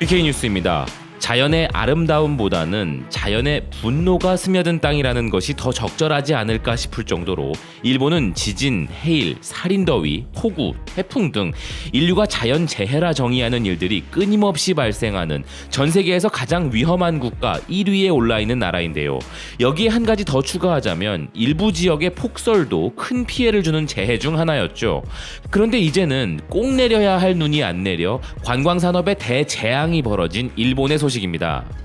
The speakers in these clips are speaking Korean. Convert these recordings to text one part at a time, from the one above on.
BK 뉴스입니다. 자연의 아름다움보다는 자연의 분노가 스며든 땅이라는 것이 더 적절하지 않을까 싶을 정도로 일본은 지진, 해일, 살인더위, 폭우, 태풍 등 인류가 자연재해라 정의하는 일들이 끊임없이 발생하는 전 세계에서 가장 위험한 국가 1위에 올라있는 나라인데요. 여기에 한 가지 더 추가하자면 일부 지역의 폭설도 큰 피해를 주는 재해 중 하나였죠. 그런데 이제는 꼭 내려야 할 눈이 안 내려 관광산업에 대재앙이 벌어진 일본의 소식입니다.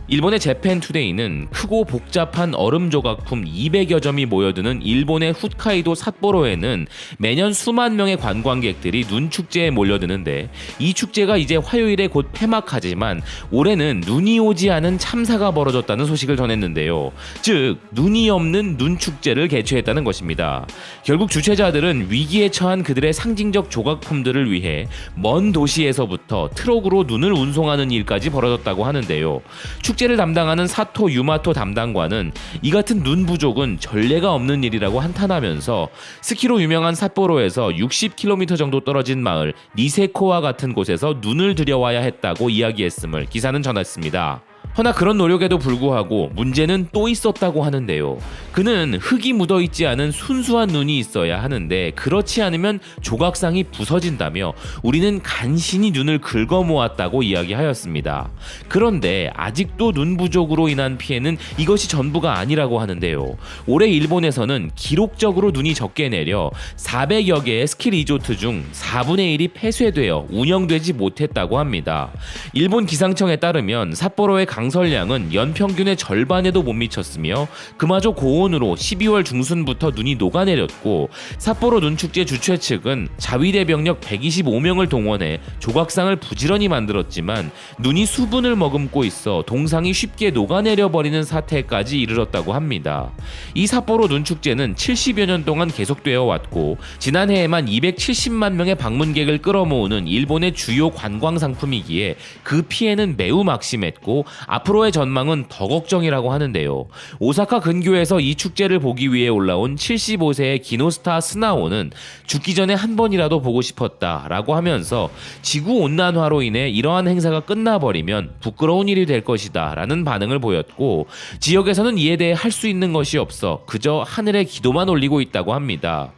일본의 재팬투데이는 크고 복잡한 얼음 조각품 200여 점이 모여드는 일본의 홋카이도 삿포로에는 매년 수만 명의 관광객들이 눈축제에 몰려드는데 이 축제가 이제 화요일에 곧 폐막하지만 올해는 눈이 오지 않은 참사가 벌어졌다는 소식을 전했는데요. 즉 눈이 없는 눈축제를 개최했다는 것입니다. 결국 주최자들은 위기에 처한 그들의 상징적 조각품들을 위해 먼 도시에서부터 트럭으로 눈을 운송하는 일까지 벌어졌다고 하는데요. 축제를 담당하는 사토 유마토 담당관은 이 같은 눈 부족은 전례가 없는 일이라고 한탄하면서 스키로 유명한 삿포로에서 60km 정도 떨어진 마을 니세코와 같은 곳에서 눈을 들여와야 했다고 이야기했음을 기사는 전했습니다. 허나 그런 노력에도 불구하고 문제는 또 있었다고 하는데요. 그는 흙이 묻어있지 않은 순수한 눈이 있어야 하는데 그렇지 않으면 조각상이 부서진다며 우리는 간신히 눈을 긁어모았다고 이야기하였습니다. 그런데 아직도 눈 부족으로 인한 피해는 이것이 전부가 아니라고 하는데요. 올해 일본에서는 기록적으로 눈이 적게 내려 400여 개의 스키 리조트 중 4분의 1이 폐쇄되어 운영되지 못했다고 합니다. 일본 기상청에 따르면 삿포로의 강설량은 연평균의 절반에도 못 미쳤으며 그마저 고온으로 12월 중순부터 눈이 녹아내렸고 삿포로 눈축제 주최 측은 자위대 병력 125명을 동원해 조각상을 부지런히 만들었지만 눈이 수분을 머금고 있어 동상이 쉽게 녹아내려 버리는 사태까지 이르렀다고 합니다. 이 삿포로 눈축제는 70여 년 동안 계속되어 왔고 지난해에만 270만 명의 방문객을 끌어모으는 일본의 주요 관광 상품이기에 그 피해는 매우 막심했고 앞으로의 전망은 더 걱정이라고 하는데요. 오사카 근교에서 이 축제를 보기 위해 올라온 75세의 기노스타 스나오는 죽기 전에 한 번이라도 보고 싶었다라고 하면서 지구온난화로 인해 이러한 행사가 끝나버리면 부끄러운 일이 될 것이다 라는 반응을 보였고 지역에서는 이에 대해 할 수 있는 것이 없어 그저 하늘에 기도만 올리고 있다고 합니다.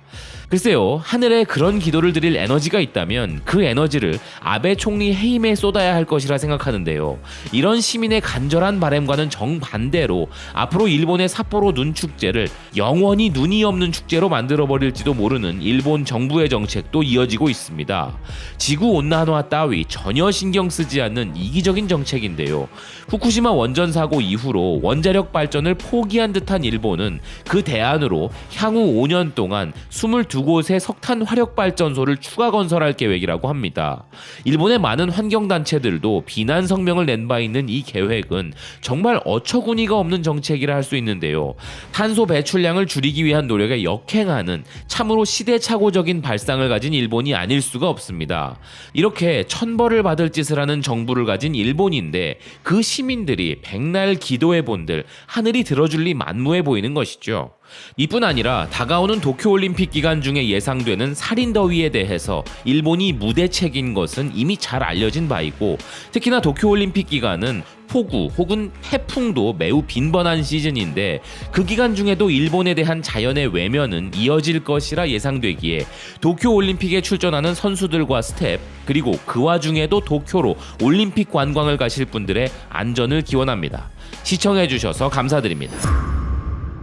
글쎄요, 하늘에 그런 기도를 드릴 에너지가 있다면 그 에너지를 아베 총리 해임에 쏟아야 할 것이라 생각하는데요. 이런 시민의 간절한 바람과는 정반대로 앞으로 일본의 삿포로 눈축제를 영원히 눈이 없는 축제로 만들어버릴지도 모르는 일본 정부의 정책도 이어지고 있습니다. 지구온난화 따위 전혀 신경 쓰지 않는 이기적인 정책인데요. 후쿠시마 원전 사고 이후로 원자력 발전을 포기한 듯한 일본은 그 대안으로 향후 5년 동안 22곳의 석탄 화력발전소를 추가 건설할 계획이라고 합니다. 일본의 많은 환경단체들도 비난 성명을 낸 바 있는 이 계획은 정말 어처구니가 없는 정책이라 할 수 있는데요. 탄소 배출량을 줄이기 위한 노력에 역행하는 참으로 시대착오적인 발상을 가진 일본이 아닐 수가 없습니다. 이렇게 천벌을 받을 짓을 하는 정부를 가진 일본인데 그 시민들이 백날 기도해본들 하늘이 들어줄 리 만무해 보이는 것이죠. 이뿐 아니라 다가오는 도쿄올림픽 기간 중에 예상되는 살인더위에 대해서 일본이 무대책인 것은 이미 잘 알려진 바이고 특히나 도쿄올림픽 기간은 폭우 혹은 태풍도 매우 빈번한 시즌인데 그 기간 중에도 일본에 대한 자연의 외면은 이어질 것이라 예상되기에 도쿄올림픽에 출전하는 선수들과 스텝 그리고 그 와중에도 도쿄로 올림픽 관광을 가실 분들의 안전을 기원합니다. 시청해주셔서 감사드립니다.